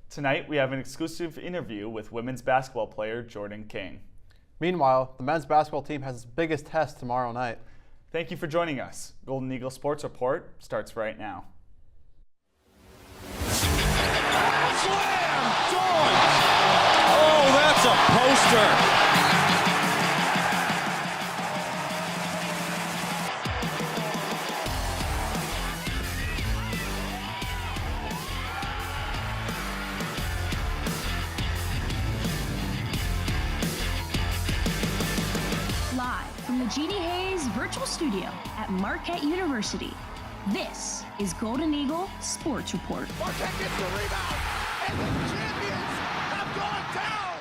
Tonight, we have an exclusive interview with women's basketball player Jordan King. Meanwhile, the men's basketball team has its biggest test tomorrow night. Thank you for joining us. Golden Eagle Sports Report starts right now. Slam! Dunk! Oh, that's a poster! The Jeannie Hayes Virtual Studio at Marquette University. This is Golden Eagle Sports Report. Marquette gets the rebound, and the champions have gone down!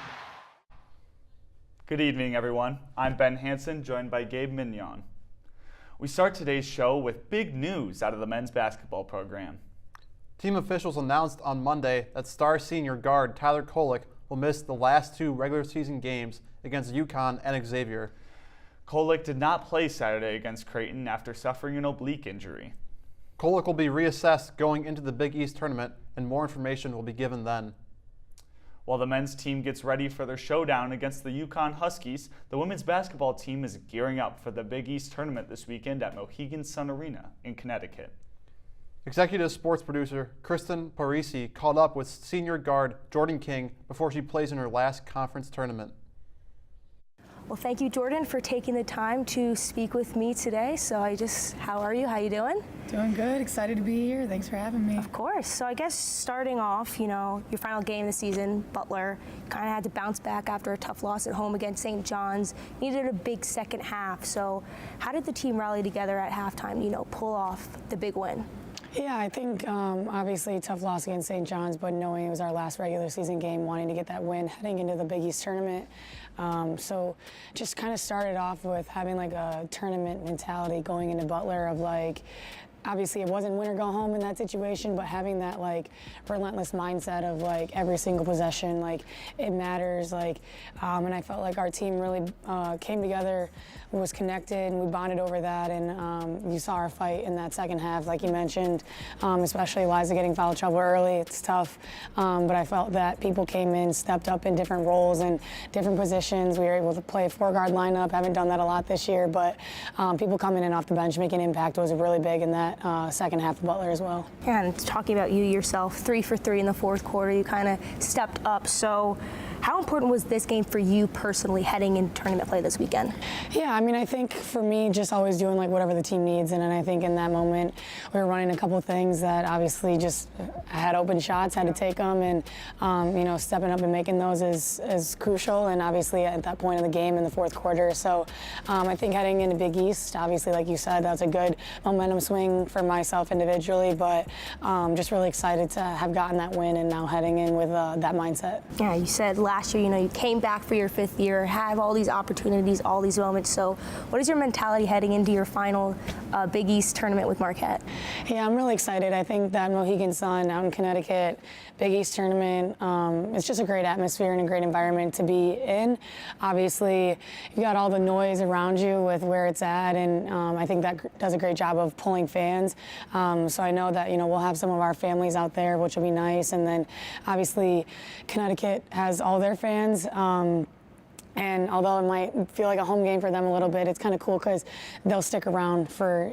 Good evening, everyone. I'm Ben Hansen, joined by Gabe Mignon. We start today's show with big news out of the men's basketball program. Team officials announced on Monday that star senior guard Tyler Kolek will miss the last two regular season games against UConn and Xavier. Kolek did not play Saturday against Creighton after suffering an oblique injury. Kolek will be reassessed going into the Big East tournament, and more information will be given then. While the men's team gets ready for their showdown against the UConn Huskies, the women's basketball team is gearing up for the Big East tournament this weekend at Mohegan Sun Arena in Connecticut. Executive sports producer Kristen Parisi called up with senior guard Jordan King before she plays in her last conference tournament. Well, thank you, Jordan, for taking the time to speak with me today. How are you? How you doing? Doing good. Excited to be here. Thanks for having me. Of course. So I guess starting off, your final game of the season, Butler, kind of had to bounce back after a tough loss at home against St. John's. Needed a big second half. So how did the team rally together at halftime, pull off the big win? Yeah, I think obviously tough loss against St. John's, but knowing it was our last regular season game, wanting to get that win heading into the Big East tournament. So just kind of started off with having like a tournament mentality going into Butler of like, obviously it wasn't win or go home in that situation, but having that like relentless mindset of like every single possession, like it matters, and I felt like our team really came together, was connected, and we bonded over that, and you saw our fight in that second half, like you mentioned, especially Liza getting foul trouble early. It's tough, but I felt that people came in, stepped up in different roles and different positions. We were able to play a four-guard lineup. Haven't done that a lot this year, but people coming in off the bench making impact was really big in that second half of Butler as well. And talking about you yourself, 3 for 3 in the fourth quarter, you kind of stepped up. So how important was this game for you personally heading into tournament play this weekend? Yeah, I mean, I think for me, just always doing like whatever the team needs. And I think in that moment, we were running a couple of things that obviously just had open shots, had to take them, and stepping up and making those is crucial. And obviously at that point of the game in the fourth quarter. So I think heading into Big East, obviously, like you said, that's a good momentum swing for myself individually, but just really excited to have gotten that win and now heading in with that mindset. Yeah, you said last year, you came back for your 5th year, have all these opportunities, all these moments. So what is your mentality heading into your final Big East tournament with Marquette? Yeah, I'm really excited. I think that Mohegan Sun out in Connecticut, Big East tournament, it's just a great atmosphere and a great environment to be in. Obviously, you've got all the noise around you with where it's at, and I think that does a great job of pulling fans. So I know that, we'll have some of our families out there, which will be nice. And then obviously Connecticut has all their fans. And although it might feel like a home game for them a little bit, it's kind of cool because they'll stick around for,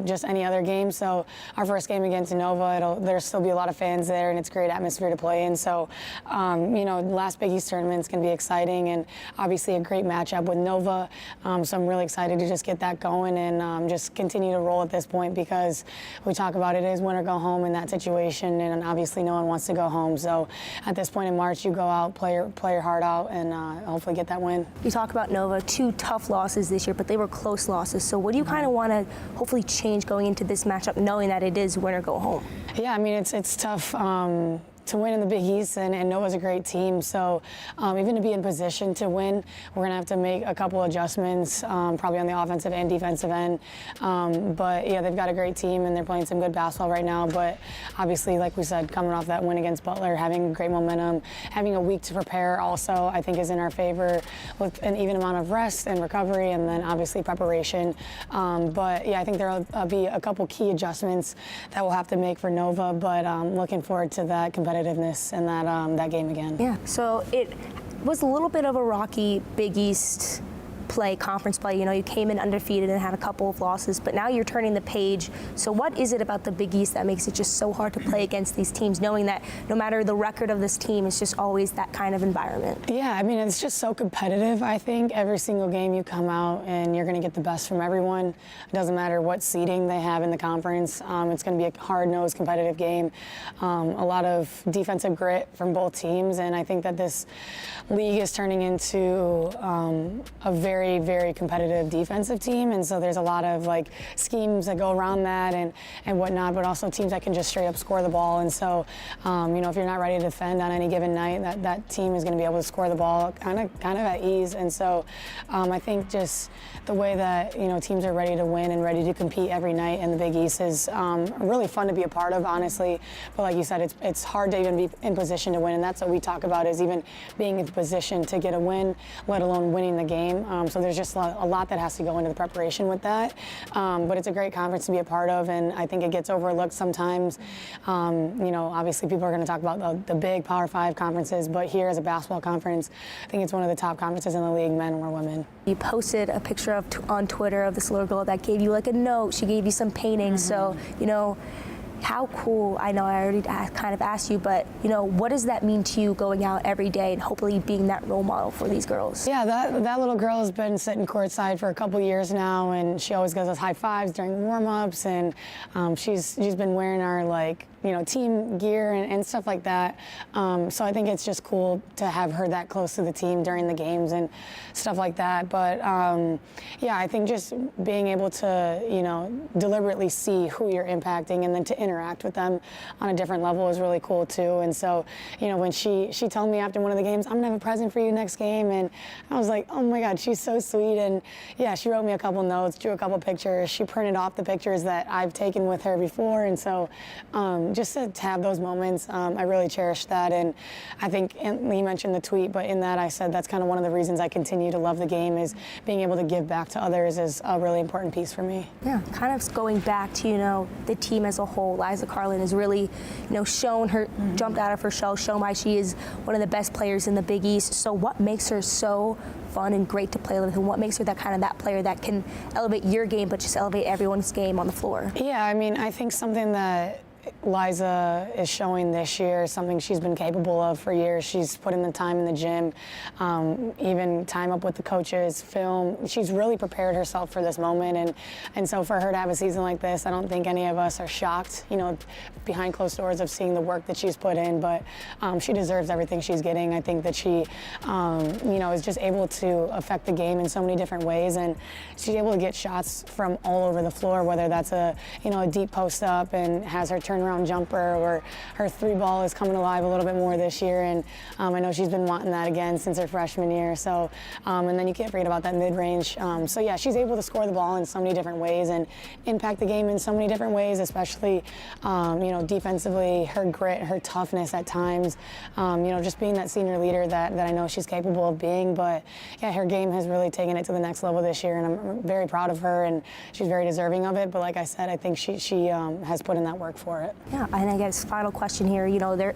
just any other game. So our first game against Nova, there'll still be a lot of fans there, and it's a great atmosphere to play in. So, last Big East tournament is going to be exciting, and obviously a great matchup with Nova. So I'm really excited to just get that going and just continue to roll at this point, because we talk about it is win or go home in that situation, and obviously no one wants to go home. So at this point in March, you go out, play your heart out, and hopefully get that win. You talk about Nova, 2 tough losses this year, but they were close losses. So what do you kind of want to hopefully change going into this matchup, knowing that it is win or go home? Yeah, I mean, it's tough. to win in the Big East, and Nova's a great team. So even to be in position to win, we're going to have to make a couple adjustments, probably on the offensive and defensive end. But yeah, they've got a great team, and they're playing some good basketball right now. But obviously, like we said, coming off that win against Butler, having great momentum, having a week to prepare also, I think is in our favor with an even amount of rest and recovery, and then obviously preparation. But yeah, I think there'll be a couple key adjustments that we'll have to make for Nova, but looking forward to that competitiveness and that game again. Yeah, so it was a little bit of a rocky Big East conference play. You know, you came in undefeated and had a couple of losses, but now you're turning the page. So what is it about the Big East that makes it just so hard to play against these teams, knowing that no matter the record of this team, it's just always that kind of environment? Yeah, I mean, it's just so competitive. I think every single game you come out and you're going to get the best from everyone. It doesn't matter what seeding they have in the conference. It's going to be a hard-nosed, competitive game. A lot of defensive grit from both teams, and I think that this league is turning into a very, very competitive defensive team, and so there's a lot of like schemes that go around that and whatnot, but also teams that can just straight up score the ball. And so, you know, if you're not ready to defend on any given night, that team is going to be able to score the ball kind of at ease. And so, I think just the way that, you know, teams are ready to win and ready to compete every night in the Big East is really fun to be a part of, honestly. But like you said, it's hard to even be in position to win, and that's what we talk about, is even being in position to get a win, let alone winning the game. So there's just a lot that has to go into the preparation with that. But it's a great conference to be a part of, and I think it gets overlooked sometimes. You know, obviously people are going to talk about the big Power 5 conferences, but here as a basketball conference, I think it's one of the top conferences in the league, men or women. You posted a picture on Twitter of this little girl that gave you like a note. She gave you some paintings. So, you know, how cool, I know I already kind of asked you, but, you know, what does that mean to you going out every day and hopefully being that role model for these girls? Yeah, that little girl has been sitting courtside for a couple years now, and she always gives us high fives during warm-ups, and she's been wearing our, like, you know, team gear and stuff like that. So I think it's just cool to have her that close to the team during the games and stuff like that. But yeah, I think just being able to, you know, deliberately see who you're impacting and then to interact with them on a different level is really cool too. And so, you know, when she told me after one of the games, I'm gonna have a present for you next game, and I was like, oh my God, she's so sweet. And yeah, she wrote me a couple notes, drew a couple pictures. She printed off the pictures that I've taken with her before, and so just to have those moments, I really cherish that. And I think you mentioned the tweet, but in that I said that's kind of one of the reasons I continue to love the game, is being able to give back to others is a really important piece for me. Yeah, kind of going back to, you know, the team as a whole. Liza Carlin has really, you know, shown her, jumped out of her shell, shown why she is one of the best players in the Big East. So what makes her so fun and great to play with, and what makes her that player that can elevate your game but just elevate everyone's game on the floor? Yeah, I mean, I think something that Liza is showing this year, something she's been capable of for years. She's put in the time in the gym, even time up with the coaches, film. She's really prepared herself for this moment, and so for her to have a season like this, I don't think any of us are shocked, you know, behind closed doors of seeing the work that she's put in, but she deserves everything she's getting. I think that she, you know, is just able to affect the game in so many different ways, and she's able to get shots from all over the floor, whether that's a deep post up and has her turnaround jumper, or her three ball is coming alive a little bit more this year, and I know she's been wanting that again since her freshman year. So, and then you can't forget about that mid-range. So yeah, she's able to score the ball in so many different ways and impact the game in so many different ways, especially, you know, defensively, her grit, her toughness at times, you know, just being that senior leader that I know she's capable of being. But yeah, her game has really taken it to the next level this year, and I'm very proud of her, and she's very deserving of it. But like I said, I think she has put in that work for it. Yeah, and I guess final question here, you know, there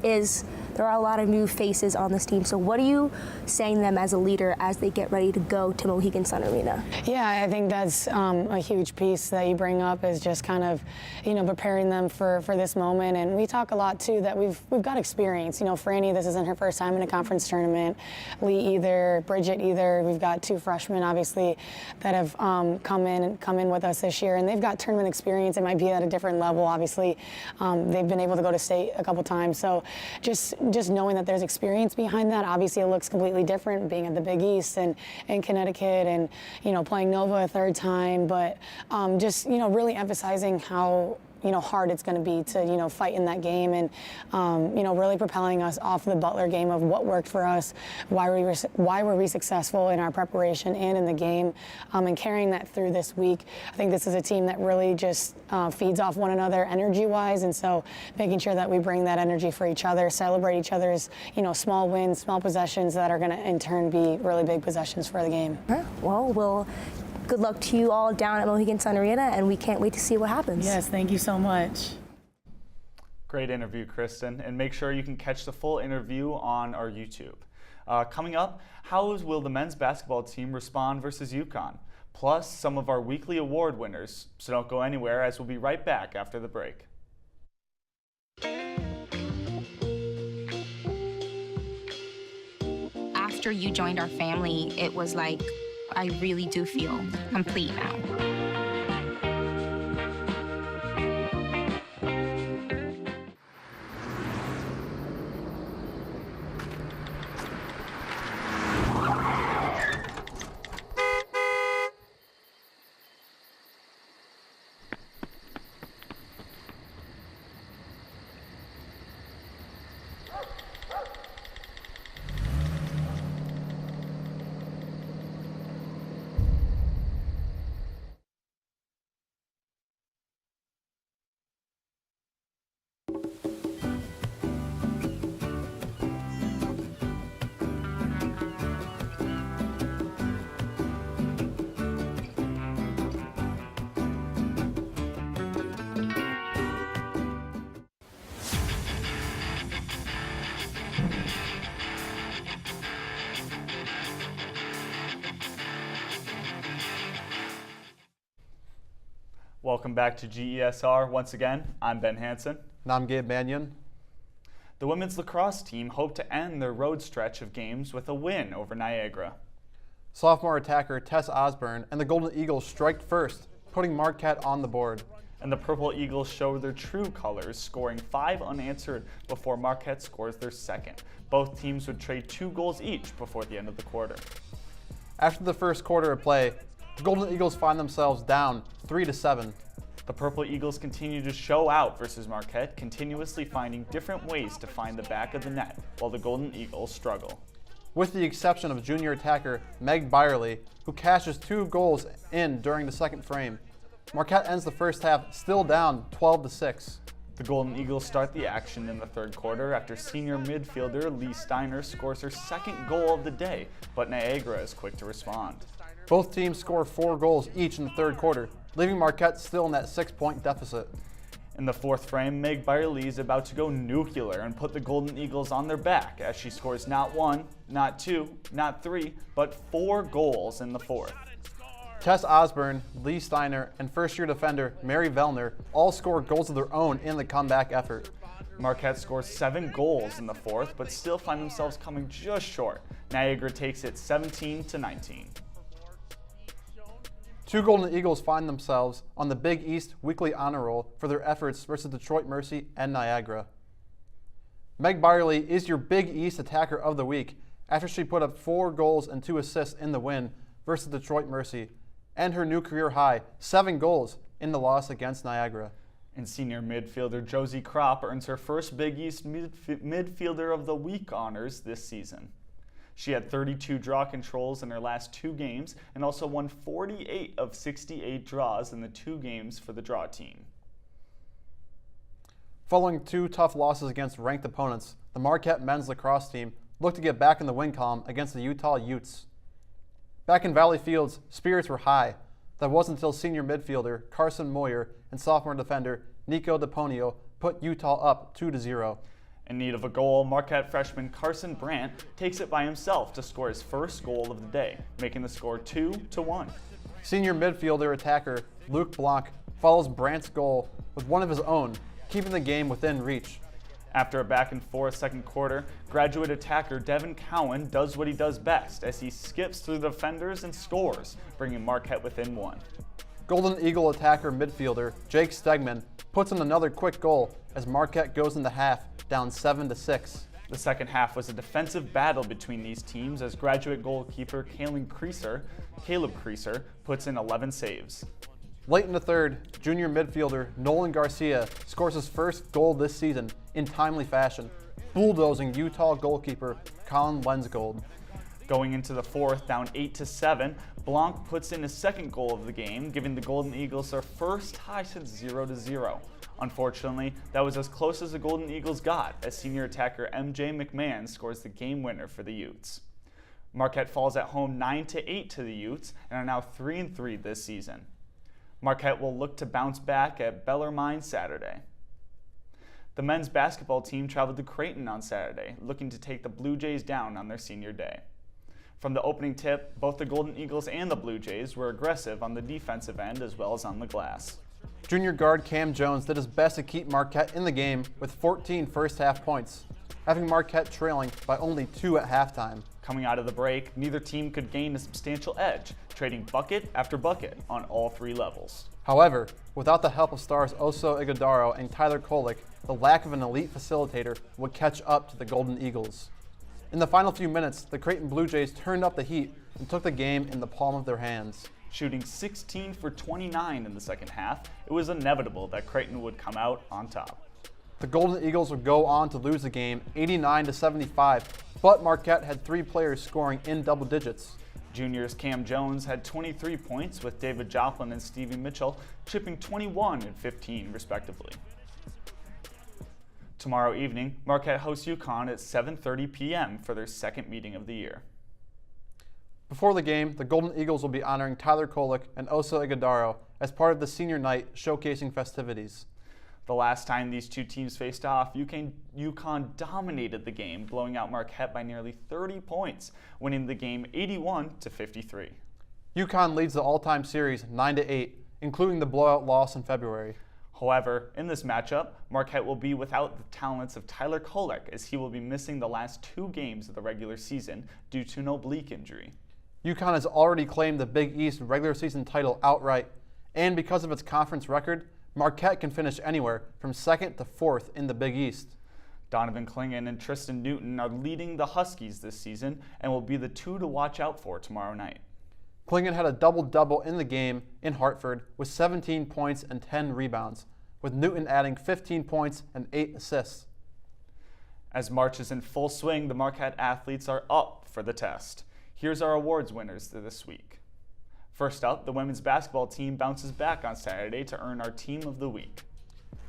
are a lot of new faces on this team. So what are you saying to them as a leader as they get ready to go to Mohegan Sun Arena? Yeah, I think that's a huge piece that you bring up, is just kind of, you know, preparing them for this moment. And we talk a lot too that we've got experience. You know, Franny, this isn't her first time in a conference tournament. Lee either, Bridget either. We've got two freshmen obviously that have come in with us this year, and they've got tournament experience. It might be at a different level, obviously. They've been able to go to state a couple times, so just knowing that there's experience behind that. Obviously, it looks completely different being at the Big East and in Connecticut, and you know, playing Nova a third time. But just, you know, really emphasizing how hard it's going to be to, fight in that game, and, really propelling us off the Butler game of what worked for us, why were we successful in our preparation and in the game, and carrying that through this week. I think this is a team that really just feeds off one another energy-wise, and so making sure that we bring that energy for each other, celebrate each other's, small wins, small possessions that are going to in turn be really big possessions for the game. Well, good luck to you all down at Mohegan Sun Arena, and we can't wait to see what happens. Yes, thank you so much. Great interview, Kristen, and make sure you can catch the full interview on our YouTube. Coming up, how will the men's basketball team respond versus UConn? Plus, some of our weekly award winners. So don't go anywhere, as we'll be right back after the break. After you joined our family, it was like, I really do feel complete now. Welcome back to GESR. Once again, I'm Ben Hansen. And I'm Gabe Mannion. The women's lacrosse team hope to end their road stretch of games with a win over Niagara. Sophomore attacker Tess Osborne and the Golden Eagles strike first, putting Marquette on the board. And the Purple Eagles show their true colors, scoring 5 unanswered before Marquette scores their second. Both teams would trade 2 goals each before the end of the quarter. After the first quarter of play, the Golden Eagles find themselves down 3-7. The Purple Eagles continue to show out versus Marquette, continuously finding different ways to find the back of the net, while the Golden Eagles struggle. With the exception of junior attacker Meg Byerly, who cashes 2 goals in during the second frame, Marquette ends the first half still down 12-6. The Golden Eagles start the action in the third quarter after senior midfielder Lee Steiner scores her second goal of the day, but Niagara is quick to respond. Both teams score 4 goals each in the third quarter, leaving Marquette still in that 6-point deficit. In the fourth frame, Meg Byerly is about to go nuclear and put the Golden Eagles on their back as she scores not 1, not 2, not 3, but 4 goals in the fourth. Tess Osborne, Lee Steiner, and first-year defender Mary Vellner all score goals of their own in the comeback effort. Marquette scores 7 goals in the fourth, but still find themselves coming just short. Niagara takes it 17-19. 2 Golden Eagles find themselves on the Big East weekly honor roll for their efforts versus Detroit Mercy and Niagara. Meg Byerly is your Big East attacker of the week after she put up 4 goals and 2 assists in the win versus Detroit Mercy, and her new career high, 7 goals in the loss against Niagara. And senior midfielder Josie Kropp earns her first Big East Midfielder of the Week honors this season. She had 32 draw controls in her last 2 games and also won 48 of 68 draws in the 2 games for the draw team. Following 2 tough losses against ranked opponents, the Marquette men's lacrosse team looked to get back in the win column against the Utah Utes. Back in Valley Fields, spirits were high. That wasn't until senior midfielder Carson Moyer and sophomore defender Nico DePonio put Utah up 2-0. In need of a goal, Marquette freshman Carson Brandt takes it by himself to score his first goal of the day, making the score 2-1. Senior midfielder attacker Luke Blanc follows Brandt's goal with one of his own, keeping the game within reach. After a back-and-forth second quarter, graduate attacker Devin Cowan does what he does best as he skips through the defenders and scores, bringing Marquette within 1. Golden Eagle attacker midfielder Jake Stegman puts in another quick goal as Marquette goes into half down 7-6. The second half was a defensive battle between these teams as graduate goalkeeper Caleb Creaser puts in 11 saves. Late in the third, junior midfielder Nolan Garcia scores his first goal this season in timely fashion, bulldozing Utah goalkeeper Colin Lensgold. Going into the fourth, down 8-7, Blanc puts in his second goal of the game, giving the Golden Eagles their first tie since 0-0. Unfortunately, that was as close as the Golden Eagles got, as senior attacker MJ McMahon scores the game winner for the Utes. Marquette falls at home 9-8 to the Utes and are now 3-3 this season. Marquette will look to bounce back at Bellarmine Saturday. The men's basketball team traveled to Creighton on Saturday, looking to take the Blue Jays down on their senior day. From the opening tip, both the Golden Eagles and the Blue Jays were aggressive on the defensive end as well as on the glass. Junior guard Cam Jones did his best to keep Marquette in the game with 14 first-half points, having Marquette trailing by only 2 at halftime. Coming out of the break, neither team could gain a substantial edge, trading bucket after bucket on all three levels. However, without the help of stars Oso Ighodaro and Tyler Kolek, the lack of an elite facilitator would catch up to the Golden Eagles. In the final few minutes, the Creighton Blue Jays turned up the heat and took the game in the palm of their hands. Shooting 16 for 29 in the second half, it was inevitable that Creighton would come out on top. The Golden Eagles would go on to lose the game 89-75, but Marquette had 3 players scoring in double digits. Juniors Cam Jones had 23 points, with David Joplin and Stevie Mitchell chipping 21 and 15 respectively. Tomorrow evening, Marquette hosts UConn at 7:30 p.m. for their second meeting of the year. Before the game, the Golden Eagles will be honoring Tyler Kolek and Oso Ighodaro as part of the senior night showcasing festivities. The last time these two teams faced off, UConn dominated the game, blowing out Marquette by nearly 30 points, winning the game 81-53. UConn leads the all-time series 9-8, including the blowout loss in February. However, in this matchup, Marquette will be without the talents of Tyler Kolek, as he will be missing the last 2 games of the regular season due to an oblique injury. UConn has already claimed the Big East regular season title outright, and because of its conference record, Marquette can finish anywhere from 2nd to 4th in the Big East. Donovan Clingan and Tristan Newton are leading the Huskies this season and will be the 2 to watch out for tomorrow night. Clingan had a double-double in the game in Hartford with 17 points and 10 rebounds, with Newton adding 15 points and 8 assists. As March is in full swing, the Marquette athletes are up for the test. Here's our awards winners this week. First up, the women's basketball team bounces back on Saturday to earn our Team of the Week.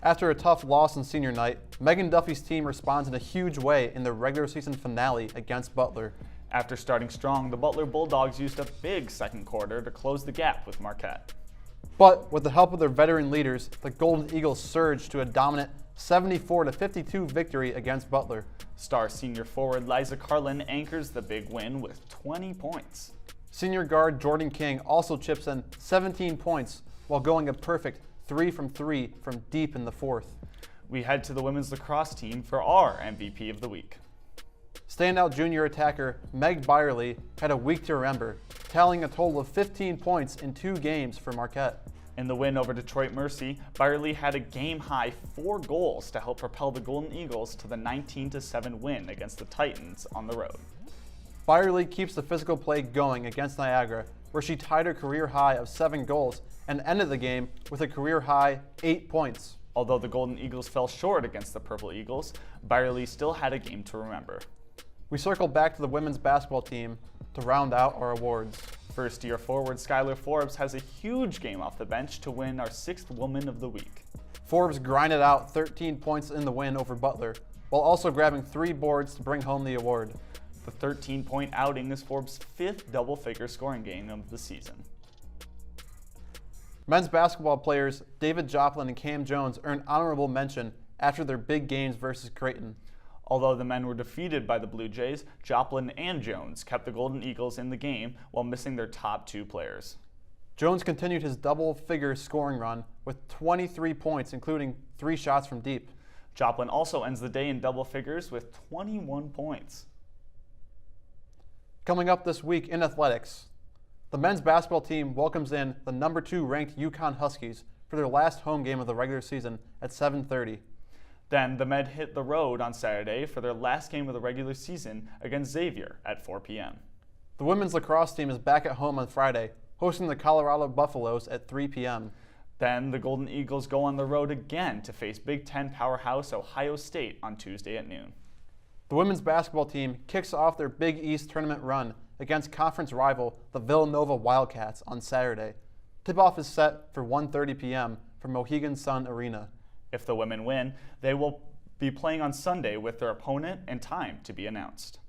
After a tough loss on senior night, Megan Duffy's team responds in a huge way in the regular season finale against Butler. After starting strong, the Butler Bulldogs used a big second quarter to close the gap with Marquette. But with the help of their veteran leaders, the Golden Eagles surged to a dominant 74-52 victory against Butler. Star senior forward Liza Carlin anchors the big win with 20 points. Senior guard Jordan King also chips in 17 points while going a perfect 3 from 3 from deep in the fourth. We head to the women's lacrosse team for our MVP of the week. Standout junior attacker Meg Byerly had a week to remember, tallying a total of 15 points in 2 games for Marquette. In the win over Detroit Mercy, Byerly had a game-high 4 goals to help propel the Golden Eagles to the 19-7 win against the Titans on the road. Byerly keeps the physical play going against Niagara, where she tied her career high of 7 goals and ended the game with a career high 8 points. Although the Golden Eagles fell short against the Purple Eagles, Byerly still had a game to remember. We circle back to the women's basketball team to round out our awards. First-year forward Skylar Forbes has a huge game off the bench to win our 6th Woman of the Week. Forbes grinded out 13 points in the win over Butler, while also grabbing 3 boards to bring home the award. The 13-point outing is Forbes' 5th double-figure scoring game of the season. Men's basketball players David Joplin and Cam Jones earned honorable mention after their big games versus Creighton. Although the men were defeated by the Blue Jays, Joplin and Jones kept the Golden Eagles in the game while missing their top 2 players. Jones continued his double-figure scoring run with 23 points, including 3 shots from deep. Joplin also ends the day in double figures with 21 points. Coming up this week in athletics, the men's basketball team welcomes in the number 2 ranked UConn Huskies for their last home game of the regular season at 7:30. Then the men hit the road on Saturday for their last game of the regular season against Xavier at 4 p.m. The women's lacrosse team is back at home on Friday, hosting the Colorado Buffaloes at 3 p.m. Then the Golden Eagles go on the road again to face Big Ten powerhouse Ohio State on Tuesday at noon. The women's basketball team kicks off their Big East tournament run against conference rival the Villanova Wildcats on Saturday. Tip-off is set for 1:30 p.m. from Mohegan Sun Arena. If the women win, they will be playing on Sunday with their opponent and time to be announced.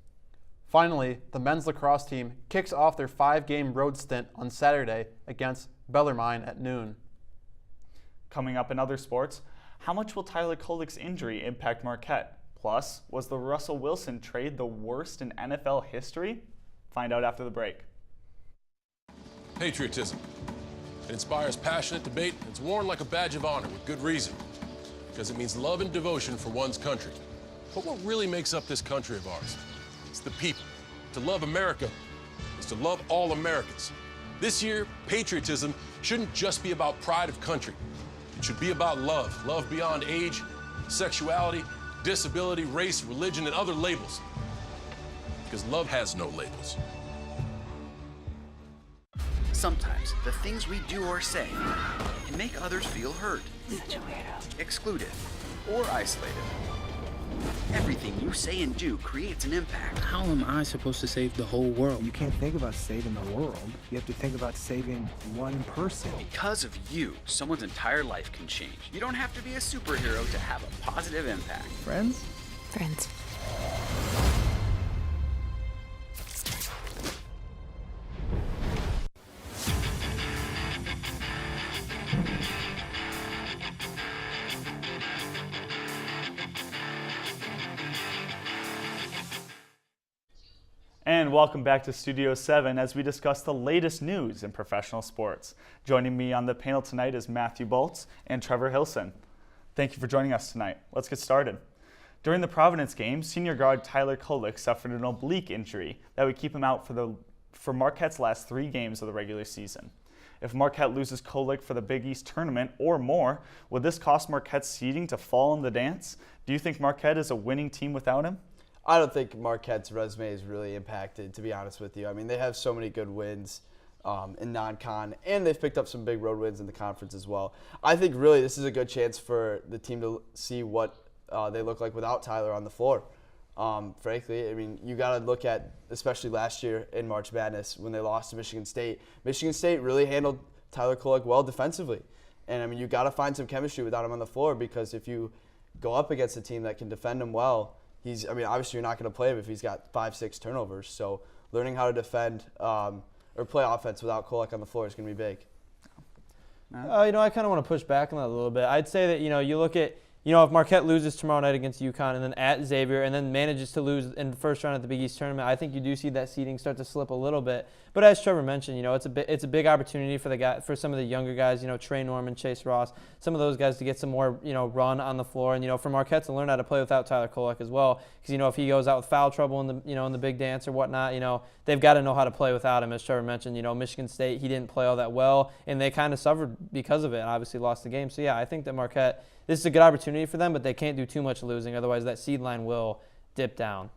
Finally, the men's lacrosse team kicks off their 5-game road stint on Saturday against Bellarmine at noon. Coming up in other sports, how much will Tyler Kolek's injury impact Marquette? Plus, was the Russell Wilson trade the worst in NFL history? Find out after the break. Patriotism. It inspires passionate debate. It's worn like a badge of honor with good reason, because it means love and devotion for one's country. But what really makes up this country of ours? It's the people. To love America is to love all Americans. This year, patriotism shouldn't just be about pride of country. It should be about love. Love beyond age, sexuality, disability, race, religion, and other labels. Because love has no labels. Sometimes the things we do or say can make others feel hurt, excluded, or isolated. Everything you say and do creates an impact. How am I supposed to save the whole world? You can't think about saving the world. You have to think about saving one person. Because of you, someone's entire life can change. You don't have to be a superhero to have a positive impact. Friends? Friends. And welcome back to Studio 7 as we discuss the latest news in professional sports. Joining me on the panel tonight is Matthew Boltz and Trevor Hilson. Thank you for joining us tonight. Let's get started. During the Providence game, senior guard Tyler Kolek suffered an oblique injury that would keep him out for Marquette's last 3 games of the regular season. If Marquette loses Kolek for the Big East tournament or more, would this cost Marquette's seeding to fall in the dance? Do you think Marquette is a winning team without him? I don't think Marquette's resume is really impacted, to be honest with you. I mean, they have so many good wins in non-con, and they've picked up some big road wins in the conference as well. I think really this is a good chance for the team to see what they look like without Tyler on the floor. Frankly, I mean, you got to look at, especially last year in March Madness when they lost to Michigan State. Michigan State really handled Tyler Kolek well defensively. And, I mean, you got to find some chemistry without him on the floor, because if you go up against a team that can defend him well, obviously you're not going to play him if he's got 5-6 turnovers. So learning how to defend or play offense without Kolek on the floor is going to be big. I kind of want to push back on that a little bit. I'd say that, you look at, if Marquette loses tomorrow night against UConn and then at Xavier and then manages to lose in the first round at the Big East tournament, I think you do see that seeding start to slip a little bit. But as Trevor mentioned, it's a big opportunity for some of the younger guys, Trey Norman, Chase Ross, some of those guys to get some more, run on the floor, and for Marquette to learn how to play without Tyler Kolek as well, because if he goes out with foul trouble in the in the big dance or whatnot, they've got to know how to play without him. As Trevor mentioned, Michigan State, he didn't play all that well, and they kind of suffered because of it, and obviously lost the game. So yeah, I think that Marquette, this is a good opportunity for them, but they can't do too much losing, otherwise that seed line will dip down.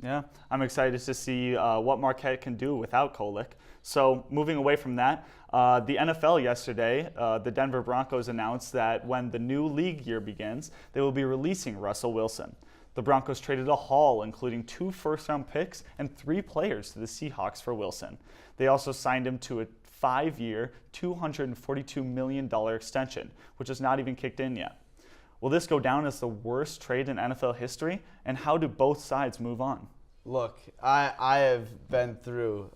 Yeah, I'm excited to see what Marquette can do without Kolek. So moving away from that, the NFL yesterday, the Denver Broncos announced that when the new league year begins, they will be releasing Russell Wilson. The Broncos traded a haul, including 2 first-round picks and 3 players to the Seahawks for Wilson. They also signed him to a 5-year, $242 million extension, which is not even kicked in yet. Will this go down as the worst trade in NFL history? And how do both sides move on? Look, I have been through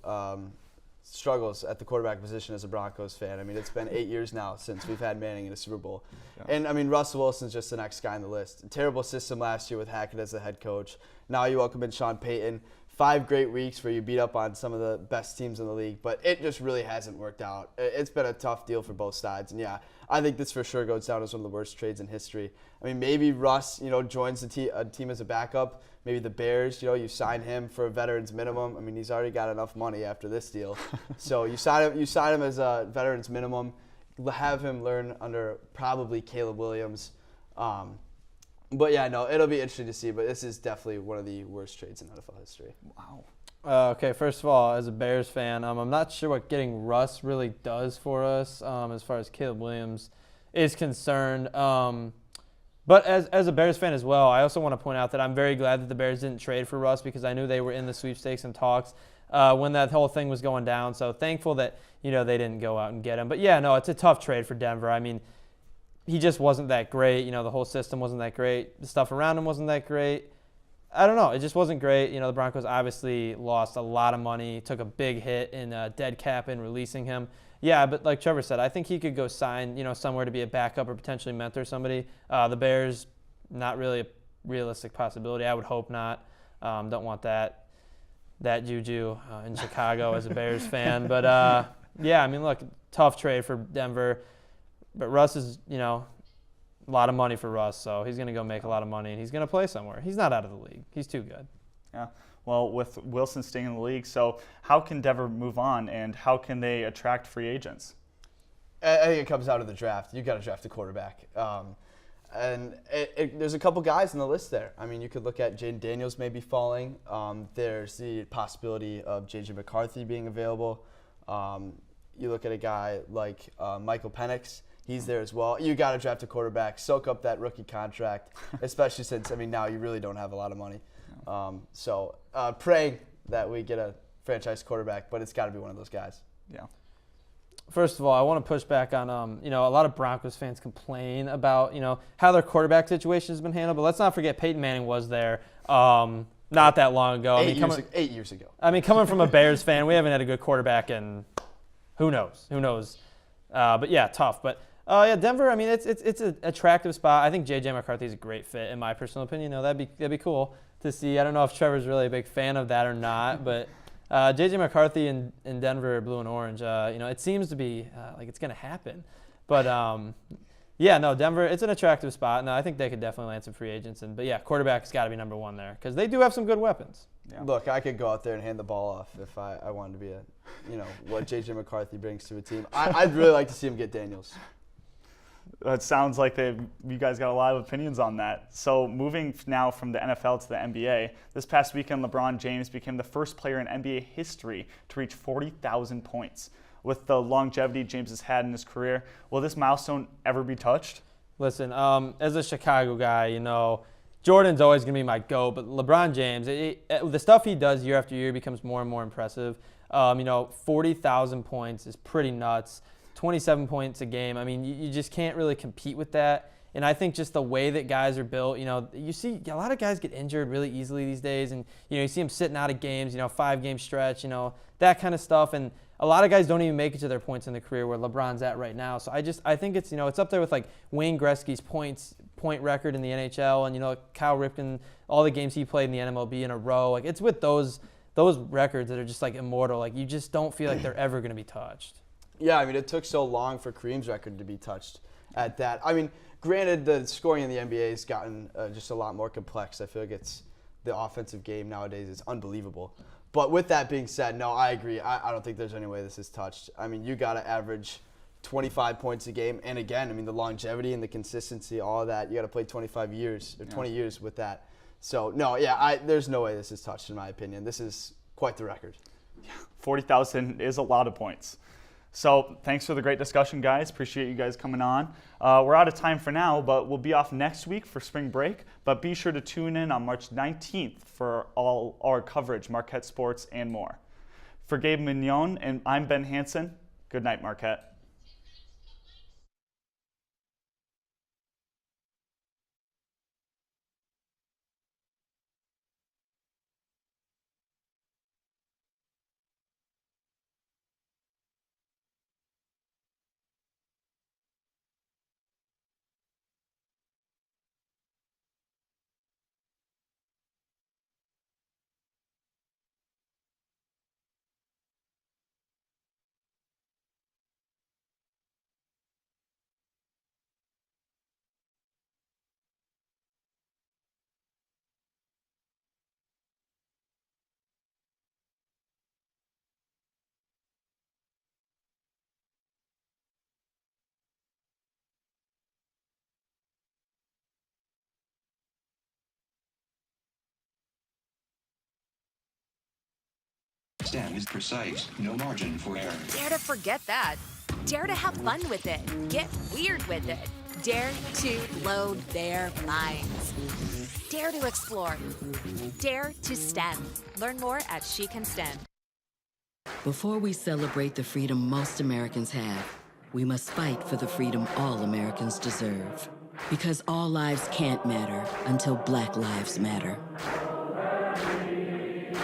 struggles at the quarterback position as a Broncos fan. I mean, it's been 8 years now since we've had Manning in a Super Bowl. Yeah. And, I mean, Russell Wilson's just the next guy on the list. Terrible system last year with Hackett as the head coach. Now you welcome in Sean Payton. 5 great weeks where you beat up on some of the best teams in the league, but it just really hasn't worked out. It's been a tough deal for both sides. And, yeah, I think this for sure goes down as one of the worst trades in history. I mean, maybe Russ, joins a team as a backup. Maybe the Bears, you sign him for a veteran's minimum. I mean, he's already got enough money after this deal. So you sign him as a veteran's minimum, have him learn under probably Caleb Williams. But, yeah, no, it'll be interesting to see. But this is definitely one of the worst trades in NFL history. Wow. Okay, first of all, as a Bears fan, I'm not sure what getting Russ really does for us as far as Caleb Williams is concerned. But as a Bears fan as well, I also want to point out that I'm very glad that the Bears didn't trade for Russ because I knew they were in the sweepstakes and talks when that whole thing was going down. So thankful that they didn't go out and get him. But yeah, no, it's a tough trade for Denver. I mean, he just wasn't that great. The whole system wasn't that great. The stuff around him wasn't that great. I don't know. It just wasn't great. The Broncos obviously lost a lot of money, took a big hit in dead cap in releasing him. Yeah, but like Trevor said, I think he could go sign, somewhere to be a backup or potentially mentor somebody. The Bears, not really a realistic possibility. I would hope not. Don't want that juju in Chicago as a Bears fan. But, yeah, I mean, look, tough trade for Denver. But Russ is, a lot of money for Russ, so he's going to go make a lot of money, and he's going to play somewhere. He's not out of the league. He's too good. Yeah. Well, with Wilson staying in the league, so how can Denver move on, and how can they attract free agents? I think it comes out of the draft. You got to draft a quarterback. And there's a couple guys on the list there. I mean, you could look at Jaden Daniels maybe falling. There's the possibility of J.J. McCarthy being available. You look at a guy like Michael Penix. He's there as well. You got to draft a quarterback, soak up that rookie contract, especially since, now you really don't have a lot of money. So praying that we get a franchise quarterback, but it's got to be one of those guys. Yeah. First of all, I want to push back on, a lot of Broncos fans complain about, how their quarterback situation has been handled. But let's not forget Peyton Manning was there not that long ago. 8 years ago. Coming from a Bears fan, we haven't had a good quarterback in who knows. But yeah, tough. But yeah, Denver. I mean, it's an attractive spot. I think J.J. McCarthy is a great fit, in my personal opinion. That'd be cool to see. I don't know if Trevor's really a big fan of that or not, but J.J. McCarthy in Denver, blue and orange. It seems to be like it's gonna happen. But yeah, no, Denver. It's an attractive spot. No, I think they could definitely land some free agents. But yeah, quarterback's got to be number one there because they do have some good weapons. Yeah. Look, I could go out there and hand the ball off if I wanted to be what J.J. McCarthy brings to a team. I'd really like to see him get Daniels. It sounds like you guys got a lot of opinions on that. So moving now from the NFL to the NBA, this past weekend LeBron James became the first player in NBA history to reach 40,000 points. With the longevity James has had in his career, will this milestone ever be touched? Listen, as a Chicago guy, Jordan's always going to be my GOAT, but LeBron James, the stuff he does year after year becomes more and more impressive. 40,000 points is pretty nuts. 27 points a game. I mean, you just can't really compete with that. And I think just the way that guys are built, you see a lot of guys get injured really easily these days. And, you see them sitting out of games, 5-game stretch, that kind of stuff. And a lot of guys don't even make it to their points in the career where LeBron's at right now. So I think it's, it's up there with like Wayne Gretzky's point record in the NHL and, Kyle Ripken, all the games he played in the NMLB in a row. Like it's with those records that are just like immortal. Like you just don't feel like they're ever going to be touched. Yeah, I mean, it took so long for Kareem's record to be touched at that. I mean, granted, the scoring in the NBA has gotten just a lot more complex. I feel like the offensive game nowadays is unbelievable. But with that being said, no, I agree. I don't think there's any way this is touched. I mean, you got to average 25 points a game. And again, I mean, the longevity and the consistency, all of that, you got to play 25 years or 20 years with that. So, no, yeah, there's no way this is touched, in my opinion. This is quite the record. Yeah, 40,000 is a lot of points. So thanks for the great discussion, guys. Appreciate you guys coming on. We're out of time for now, but we'll be off next week for spring break. But be sure to tune in on March 19th for all our coverage, Marquette Sports and more. For Gabe Mignon, and I'm Ben Hansen. Good night, Marquette. STEM is precise, no margin for error. Dare to forget that. Dare to have fun with it. Get weird with it. Dare to load their minds. Dare to explore. Dare to STEM. Learn more at She Can STEM. Before we celebrate the freedom most Americans have, we must fight for the freedom all Americans deserve. Because all lives can't matter until Black lives matter.